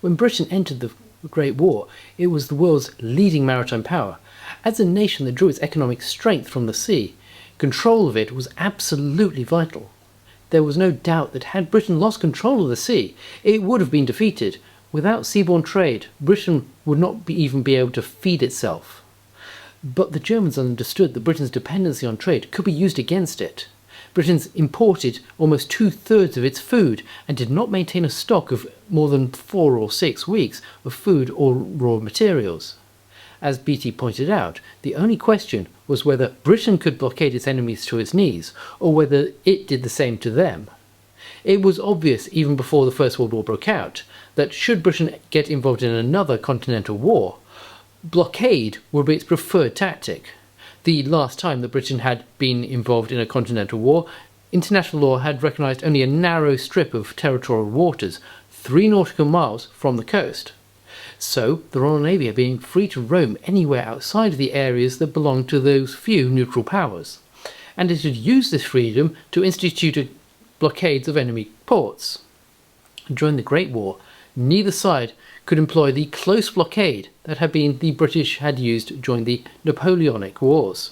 When Britain entered the Great War, it was the world's leading maritime power. As a nation that drew its economic strength from the sea, control of it was absolutely vital. There was no doubt that had Britain lost control of the sea, it would have been defeated. Without seaborne trade, Britain would not even be able to feed itself. But the Germans understood that Britain's dependency on trade could be used against it. Britain imported almost 2/3 of its food and did not maintain a stock of more than 4 or 6 weeks of food or raw materials. As Beatty pointed out, the only question was whether Britain could blockade its enemies to its knees, or whether it did the same to them. It was obvious even before the First World War broke out that should Britain get involved in another continental war, blockade would be its preferred tactic. The last time that Britain had been involved in a continental war, international law had recognised only a narrow strip of territorial waters, 3 nautical miles from the coast. So the Royal Navy had been free to roam anywhere outside of the areas that belonged to those few neutral powers, and it had used this freedom to institute blockades of enemy ports. During the Great War, neither side could employ the close blockade that the British had used during the Napoleonic Wars.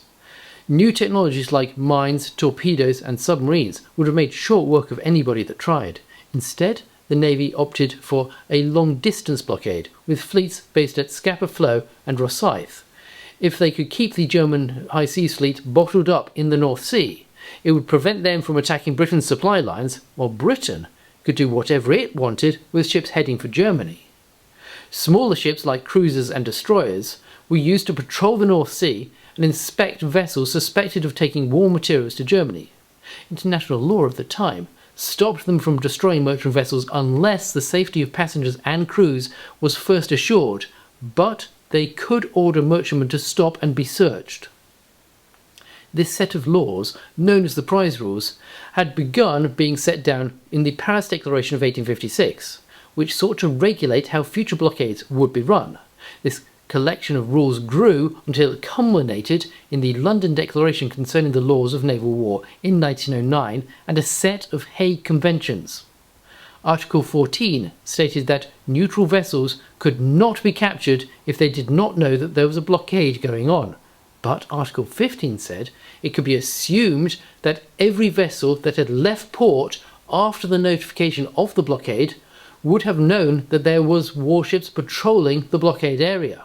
New technologies like mines, torpedoes and submarines would have made short work of anybody that tried. Instead, the Navy opted for a long-distance blockade, with fleets based at Scapa Flow and Rosyth. If they could keep the German High Seas Fleet bottled up in the North Sea, it would prevent them from attacking Britain's supply lines, while Britain could do whatever it wanted with ships heading for Germany. Smaller ships like cruisers and destroyers were used to patrol the North Sea and inspect vessels suspected of taking war materials to Germany. International law of the time stopped them from destroying merchant vessels unless the safety of passengers and crews was first assured, but they could order merchantmen to stop and be searched. This set of laws, known as the Prize Rules, had begun being set down in the Paris Declaration of 1856, which sought to regulate how future blockades would be run. This collection of rules grew until it culminated in the London Declaration concerning the laws of naval war in 1909 and a set of Hague Conventions. Article 14 stated that neutral vessels could not be captured if they did not know that there was a blockade going on. But Article 15 said it could be assumed that every vessel that had left port after the notification of the blockade would have known that there was warships patrolling the blockade area.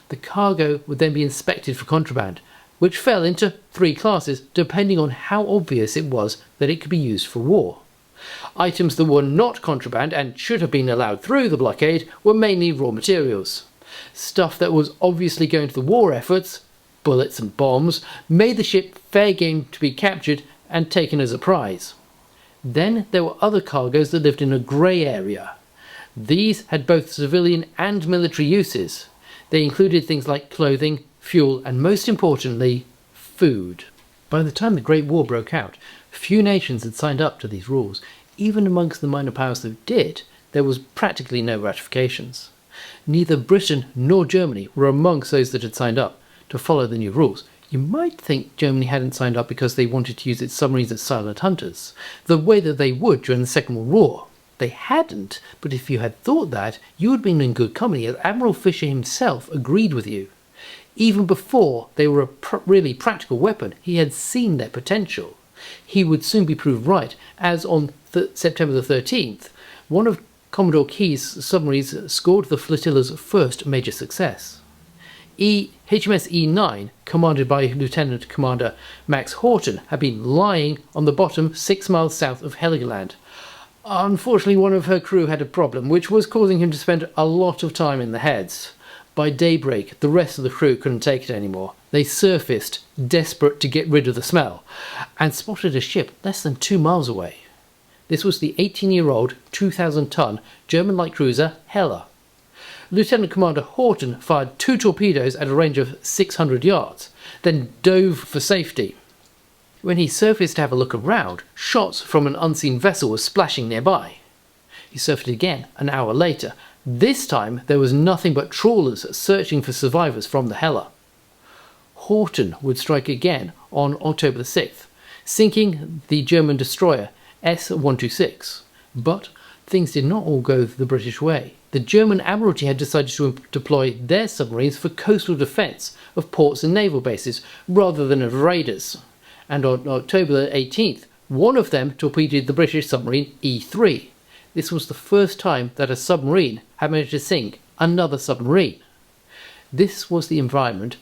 The cargo would then be inspected for contraband, which fell into 3 classes depending on how obvious it was that it could be used for war. Items that were not contraband and should have been allowed through the blockade were mainly raw materials. Stuff that was obviously going to the war efforts, bullets and bombs, made the ship fair game to be captured and taken as a prize. Then there were other cargoes that lived in a grey area. These had both civilian and military uses. They included things like clothing, fuel, and most importantly, food. By the time the Great War broke out, few nations had signed up to these rules. Even amongst the minor powers that did, there was practically no ratifications. Neither Britain nor Germany were amongst those that had signed up to follow the new rules. You might think Germany hadn't signed up because they wanted to use its submarines as silent hunters, the way that they would during the Second World War. They hadn't, but if you had thought that, you had been in good company, as Admiral Fisher himself agreed with you. Even before they were a really practical weapon, he had seen their potential. He would soon be proved right, as on September the 13th, one of Commodore Keyes' submarines scored the flotilla's first major success. HMS E9, commanded by Lieutenant Commander Max Horton, had been lying on the bottom 6 miles south of Heligoland. Unfortunately, one of her crew had a problem, which was causing him to spend a lot of time in the heads. By daybreak, the rest of the crew couldn't take it anymore. They surfaced, desperate to get rid of the smell, and spotted a ship less than 2 miles away. This was the 18-year-old, 2,000-ton German light cruiser Hella. Lieutenant Commander Horton fired 2 torpedoes at a range of 600 yards, then dove for safety. When he surfaced to have a look around, shots from an unseen vessel were splashing nearby. He surfaced again an hour later. This time there was nothing but trawlers searching for survivors from the Hella. Horton would strike again on October the 6th, sinking the German destroyer S-126. But things did not all go the British way. The German Admiralty had decided to deploy their submarines for coastal defence of ports and naval bases rather than of raiders. And on October 18th, one of them torpedoed the British submarine E3. This was the first time that a submarine had managed to sink another submarine. This was the environment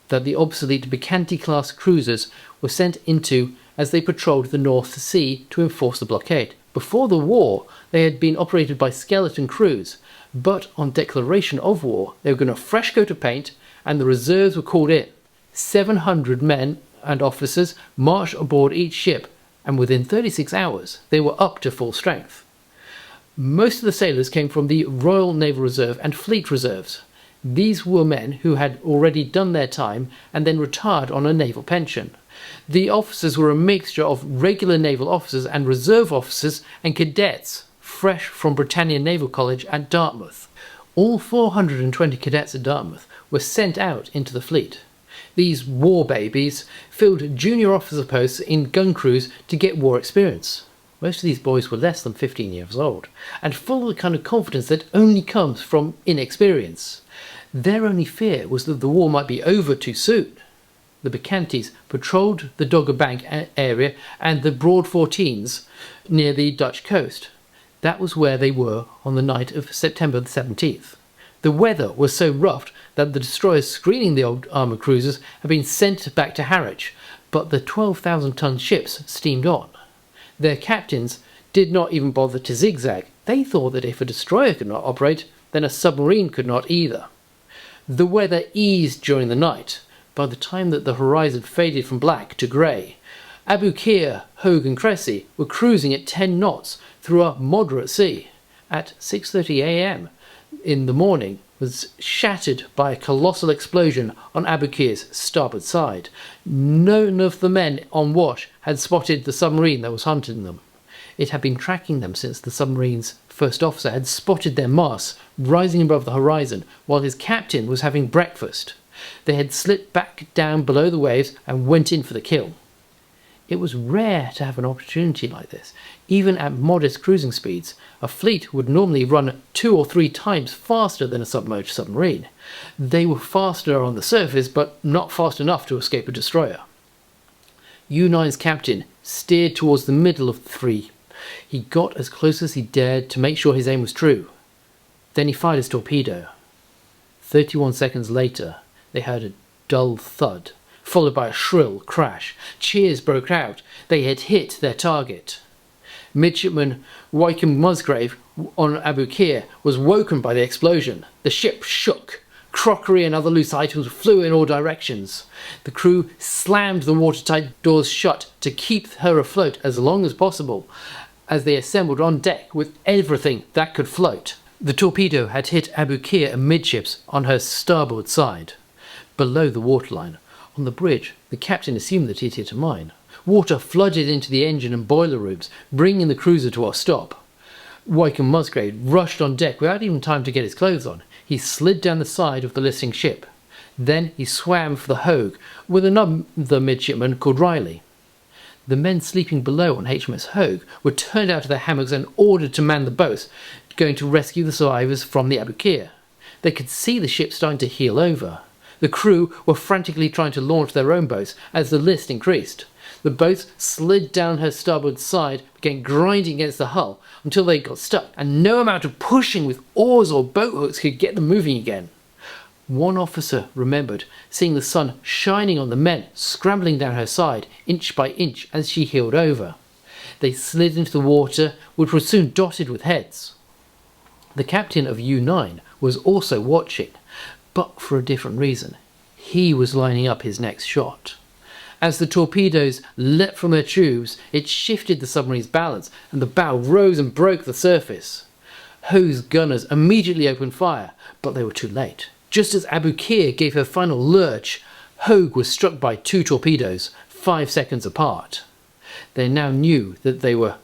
that the obsolete Bacchante-class cruisers were sent into as they patrolled the North Sea to enforce the blockade. Before the war, they had been operated by skeleton crews, but on declaration of war, they were given a fresh coat of paint and the reserves were called in. 700 men and officers marched aboard each ship, and within 36 hours, they were up to full strength. Most of the sailors came from the Royal Naval Reserve and Fleet Reserves. These were men who had already done their time and then retired on a naval pension. The officers were a mixture of regular naval officers and reserve officers and cadets, fresh from Britannia Naval College at Dartmouth. All 420 cadets at Dartmouth were sent out into the fleet. These war babies filled junior officer posts in gun crews to get war experience. Most of these boys were less than 15 years old, and full of the kind of confidence that only comes from inexperience. Their only fear was that the war might be over too soon. The Bacchantes patrolled the Dogger Bank area and the Broad 14s near the Dutch coast. That was where they were on the night of September the 17th. The weather was so rough that the destroyers screening the old armoured cruisers had been sent back to Harwich, but the 12,000-ton ships steamed on. Their captains did not even bother to zigzag. They thought that if a destroyer could not operate, then a submarine could not either. The weather eased during the night. By the time that the horizon faded from black to grey, Aboukir, Hogue and Cressy were cruising at 10 knots through a moderate sea. At 6:30 a.m. in the morning was shattered by a colossal explosion on Aboukir's starboard side. None of the men on watch had spotted the submarine that was hunting them. It had been tracking them since the submarine's first officer had spotted their masts rising above the horizon while his captain was having breakfast. They had slipped back down below the waves and went in for the kill. It was rare to have an opportunity like this. Even at modest cruising speeds, a fleet would normally run 2 or 3 times faster than a submerged submarine. They were faster on the surface, but not fast enough to escape a destroyer. U-9's captain steered towards the middle of the 3. He got as close as he dared to make sure his aim was true. Then he fired his torpedo. 31 seconds later, they heard a dull thud, followed by a shrill crash. Cheers broke out. They had hit their target. Midshipman Wycombe Musgrave on Aboukir was woken by the explosion. The ship shook. Crockery and other loose items flew in all directions. The crew slammed the watertight doors shut to keep her afloat as long as possible, as they assembled on deck with everything that could float. The torpedo had hit Aboukir amidships on her starboard side, below the waterline. On the bridge, the captain assumed that he'd hit a mine. Water flooded into the engine and boiler rooms, bringing the cruiser to a stop. Wycombe Musgrave rushed on deck without even time to get his clothes on. He slid down the side of the listing ship. Then he swam for the Hogue with another midshipman called Riley. The men sleeping below on HMS Hogue were turned out of their hammocks and ordered to man the boats, going to rescue the survivors from the Aboukir. They could see the ship starting to heel over. The crew were frantically trying to launch their own boats as the list increased. The boats slid down her starboard side, began grinding against the hull until they got stuck, and no amount of pushing with oars or boat hooks could get them moving again. One officer remembered seeing the sun shining on the men scrambling down her side, inch by inch, as she heeled over. They slid into the water, which was soon dotted with heads. The captain of U-9 was also watching, but for a different reason. He was lining up his next shot. As the torpedoes leapt from their tubes, it shifted the submarine's balance, and the bow rose and broke the surface. Hogue's gunners immediately opened fire, but they were too late. Just as Aboukir gave her final lurch, Hogue was struck by 2 torpedoes, 5 seconds apart. They now knew that they were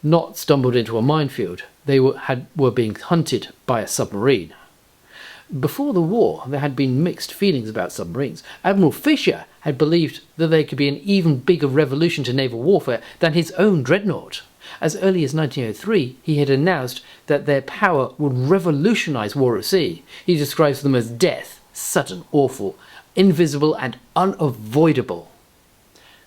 not stumbled into a minefield. They were being hunted by a submarine. Before the war, there had been mixed feelings about submarines. Admiral Fisher had believed that they could be an even bigger revolution to naval warfare than his own dreadnought. As early as 1903, he had announced that their power would revolutionize war at sea. He describes them as death, sudden, awful, invisible and unavoidable.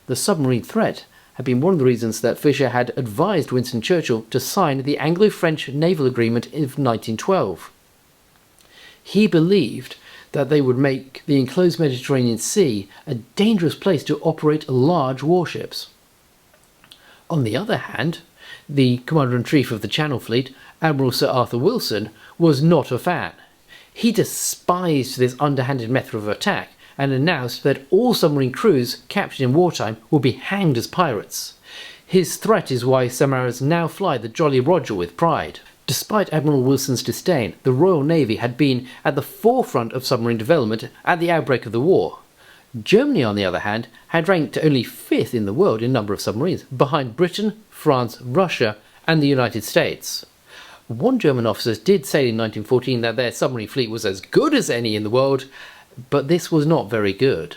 The submarine threat had been one of the reasons that Fisher had advised Winston Churchill to sign the Anglo-French Naval Agreement of 1912. He believed that they would make the enclosed Mediterranean Sea a dangerous place to operate large warships. On the other hand, the Commander-in-Chief of the Channel Fleet, Admiral Sir Arthur Wilson, was not a fan. He despised this underhanded method of attack and announced that all submarine crews captured in wartime would be hanged as pirates. His threat is why submariners now fly the Jolly Roger with pride. Despite Admiral Wilson's disdain, the Royal Navy had been at the forefront of submarine development at the outbreak of the war. Germany, on the other hand, had ranked only 5th in the world in number of submarines, behind Britain, France, Russia, and the United States. One German officer did say in 1914 that their submarine fleet was as good as any in the world, but this was not very good.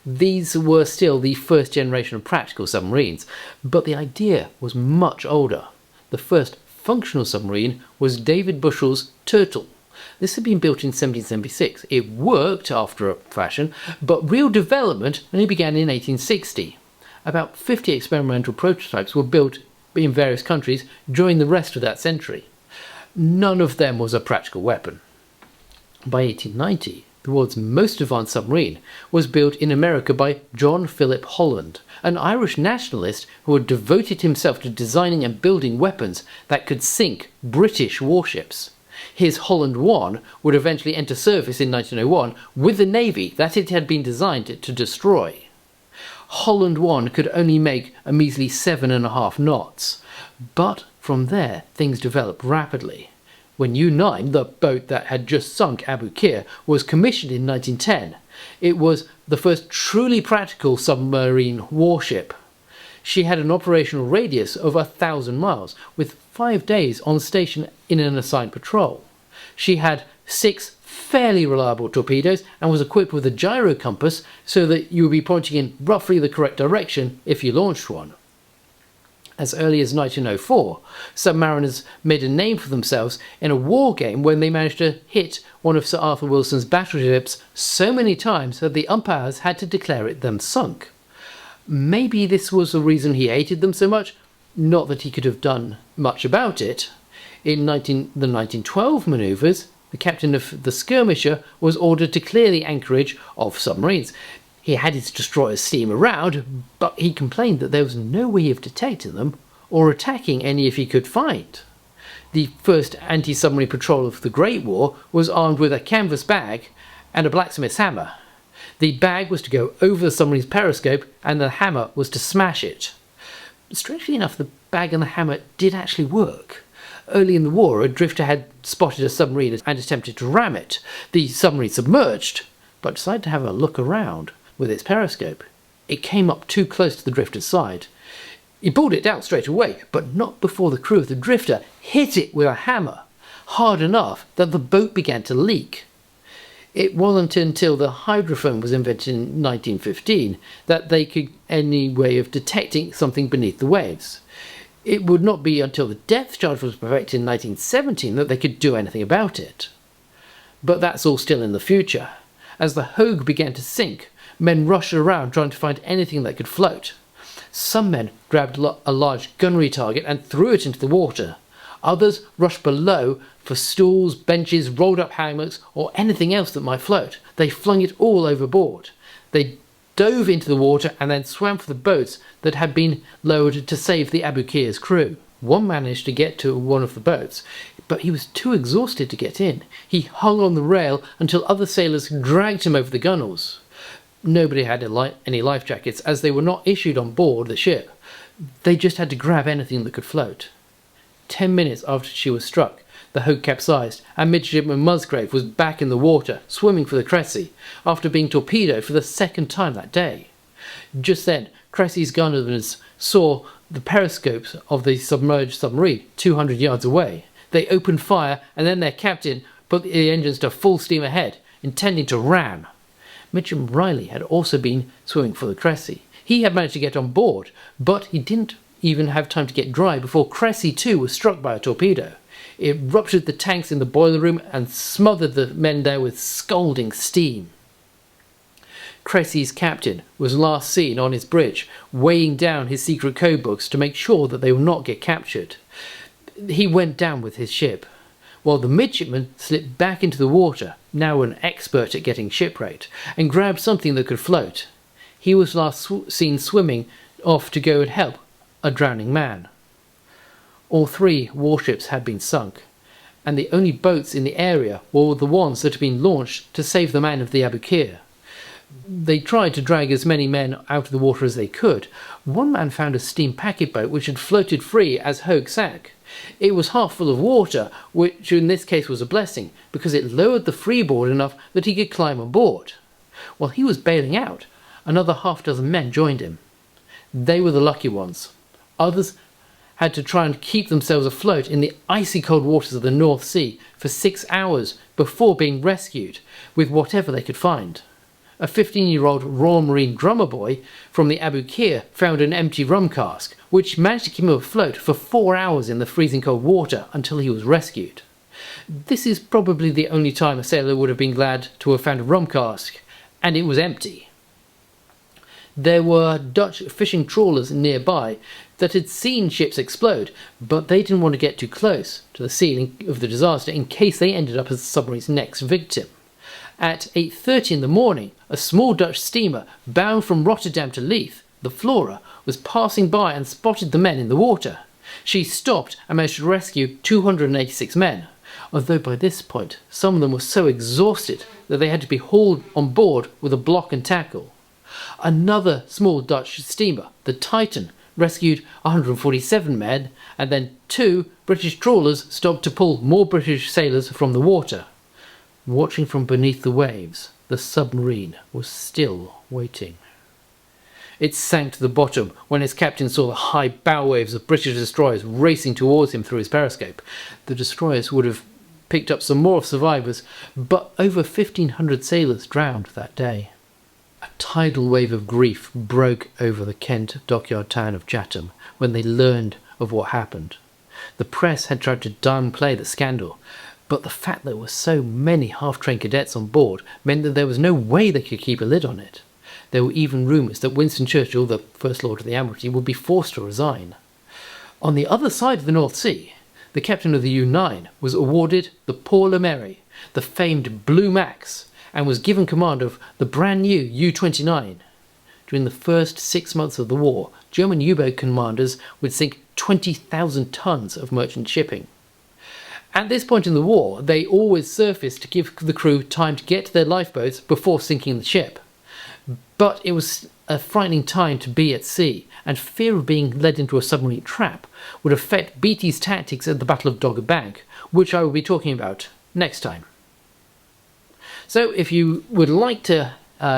These were still the first generation of practical submarines, but the idea was much older. The first functional submarine was David Bushell's Turtle. This had been built in 1776. It worked after a fashion, but real development only began in 1860. About 50 experimental prototypes were built in various countries during the rest of that century. None of them was a practical weapon. By 1890, the world's most advanced submarine was built in America by John Philip Holland, an Irish nationalist who had devoted himself to designing and building weapons that could sink British warships. His Holland I would eventually enter service in 1901 with the Navy that it had been designed to destroy. Holland I could only make a measly 7.5 knots, but from there things developed rapidly. When U-9, the boat that had just sunk Aboukir, was commissioned in 1910, it was the first truly practical submarine warship. She had an operational radius of 1,000 miles, with 5 days on station in an assigned patrol. She had 6 fairly reliable torpedoes and was equipped with a gyro compass so that you would be pointing in roughly the correct direction if you launched one. As early as 1904, submariners made a name for themselves in a war game when they managed to hit one of Sir Arthur Wilson's battleships so many times that the umpires had to declare it them sunk. Maybe this was the reason he hated them so much, not that he could have done much about it. In the 1912 manoeuvres, the captain of the skirmisher was ordered to clear the anchorage of submarines. He had his destroyers steam around, but he complained that there was no way of detecting them or attacking any if he could find. The first anti-submarine patrol of the Great War was armed with a canvas bag and a blacksmith's hammer. The bag was to go over the submarine's periscope and the hammer was to smash it. Strangely enough, the bag and the hammer did actually work. Early in the war, a drifter had spotted a submarine and attempted to ram it. The submarine submerged, but decided to have a look around with its periscope. It came up too close to the drifter's side. He pulled it down straight away, but not before the crew of the drifter hit it with a hammer, hard enough that the boat began to leak. It wasn't until the hydrophone was invented in 1915 that they could any way of detecting something beneath the waves. It would not be until the depth charge was perfected in 1917 that they could do anything about it. But that's all still in the future. As the Hogue began to sink, men rushed around trying to find anything that could float. Some men grabbed a large gunnery target and threw it into the water. Others rushed below for stools, benches, rolled up hammocks, or anything else that might float. They flung it all overboard. They dove into the water and then swam for the boats that had been lowered to save the Aboukir's crew. One managed to get to one of the boats, but he was too exhausted to get in. He hung on the rail until other sailors dragged him over the gunwales. Nobody had any life jackets, as they were not issued on board the ship. They just had to grab anything that could float. 10 minutes after she was struck, the Hogue capsized, and midshipman Musgrave was back in the water, swimming for the Cressy, after being torpedoed for the second time that day. Just then, Cressy's gunners saw the periscopes of the submerged submarine 200 yards away. They opened fire, and then their captain put the engines to full steam ahead, intending to ram. Midshipman Riley had also been swimming for the Cressy. He had managed to get on board, but he didn't even have time to get dry before Cressy too was struck by a torpedo. It ruptured the tanks in the boiler room and smothered the men there with scalding steam. Cressy's captain was last seen on his bridge, weighing down his secret code books to make sure that they would not get captured. He went down with his ship, while the midshipman slipped back into the water, now an expert at getting shipwrecked, and grabbed something that could float. He was last seen swimming off to go and help a drowning man. All 3 warships had been sunk, and the only boats in the area were the ones that had been launched to save the man of the Aboukir. They tried to drag as many men out of the water as they could. One man found a steam packet boat which had floated free as Hogue sank. It was half full of water, which in this case was a blessing, because it lowered the freeboard enough that he could climb on board. While he was bailing out, another half-dozen men joined him. They were the lucky ones. Others had to try and keep themselves afloat in the icy cold waters of the North Sea for 6 hours before being rescued with whatever they could find. A 15-year-old Royal Marine drummer boy from the Aboukir found an empty rum cask, which managed to keep him afloat for 4 hours in the freezing cold water until he was rescued. This is probably the only time a sailor would have been glad to have found a rum cask, and it was empty. There were Dutch fishing trawlers nearby that had seen ships explode, but they didn't want to get too close to the scene of the disaster in case they ended up as the submarine's next victim. At 8:30 in the morning, a small Dutch steamer bound from Rotterdam to Leith, the Flora, was passing by and spotted the men in the water. She stopped and managed to rescue 286 men, although by this point some of them were so exhausted that they had to be hauled on board with a block and tackle. Another small Dutch steamer, the Titan, rescued 147 men, and then 2 British trawlers stopped to pull more British sailors from the water. Watching from beneath the waves, the submarine was still waiting. It sank to the bottom when is captain saw the high bow waves of British destroyers racing towards him through his periscope. The destroyers would have picked up some more survivors, but over 1,500 sailors drowned that day. A tidal wave of grief broke over the Kent dockyard town of Chatham when they learned of what happened. The press had tried to downplay the scandal, but the fact that there were so many half-trained cadets on board meant that there was no way they could keep a lid on it. There were even rumours that Winston Churchill, the First Lord of the Admiralty, would be forced to resign. On the other side of the North Sea, the captain of the U9 was awarded the Paul Le Merry, the famed Blue Max, and was given command of the brand new U-29. During the first 6 months of the war, German U-boat commanders would sink 20,000 tons of merchant shipping. At this point in the war, they always surfaced to give the crew time to get to their lifeboats before sinking the ship. But it was a frightening time to be at sea, and fear of being led into a submarine trap would affect Beatty's tactics at the Battle of Dogger Bank, which I will be talking about next time. So if you would like to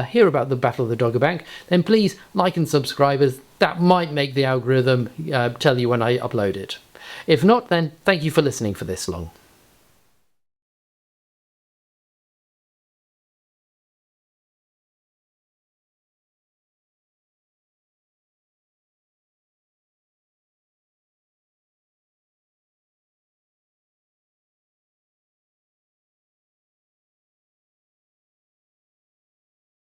hear about the Battle of the Dogger Bank, then please like and subscribe, as that might make the algorithm tell you when I upload it. If not, then thank you for listening for this long.